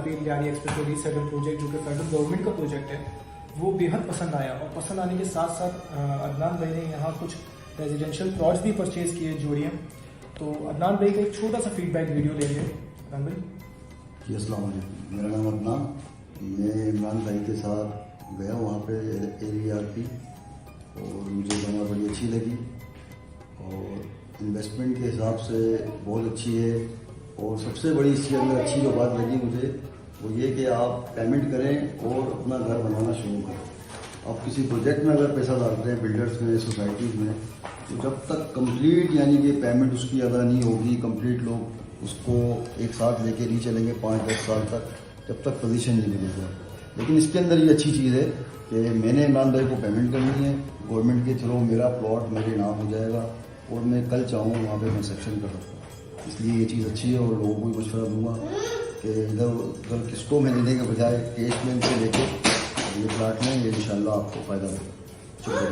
वापी इलियारी expressway resettle project जो कि फेडरल गवर्नमेंट का प्रोजेक्ट है, वो बेहद पसंद आया। और पसंद आने के साथ साथ अदनान भाई ने यहाँ कुछ रेजिडेंशियल प्लॉट्स भी परचेज किए जोड़ियाँ। तो अदनान भाई का एक छोटा सा फीडबैक वीडियो लेंगे। अदनान भाई जी, अस्सलाम वालेकुम। मेरा नाम अदनान, मैं इमरान भाई के साथ गया वहाँ पे AVRP, और मुझे जगह बड़ी अच्छी लगी और इन्वेस्टमेंट के हिसाब से बहुत अच्छी है। और सबसे बड़ी इसकी अंदर अच्छी जो बात लगी मुझे वो ये कि आप पेमेंट करें और अपना घर बनाना शुरू करें। आप किसी प्रोजेक्ट में अगर पैसा डालते हैं, बिल्डर्स में, सोसाइटीज़ में, तो जब तक कंप्लीट यानी कि पेमेंट उसकी अदा नहीं होगी, कंप्लीट लोग उसको एक साथ लेके नहीं चलेंगे 5-10 साल तक, जब तक पोजीशन नहीं मिलेगा। लेकिन इसके अंदर ये अच्छी चीज़ है कि मैंने इमरान भाई को पेमेंट करनी है, गवर्नमेंट के थ्रू मेरा प्लॉट मेरे नाम हो जाएगा और मैं कल चाहूँ वहाँ पे कंस्ट्रक्शन कर सकता हूँ। इसलिए ये चीज़ अच्छी है और लोगों को भी मशवरा दूँगा कि इधर उधर किस्तों में लेने के बजाय कैश में से लेके ये प्लाट में, ये इंशाल्लाह आपको फ़ायदा देगा। शुक्रिया।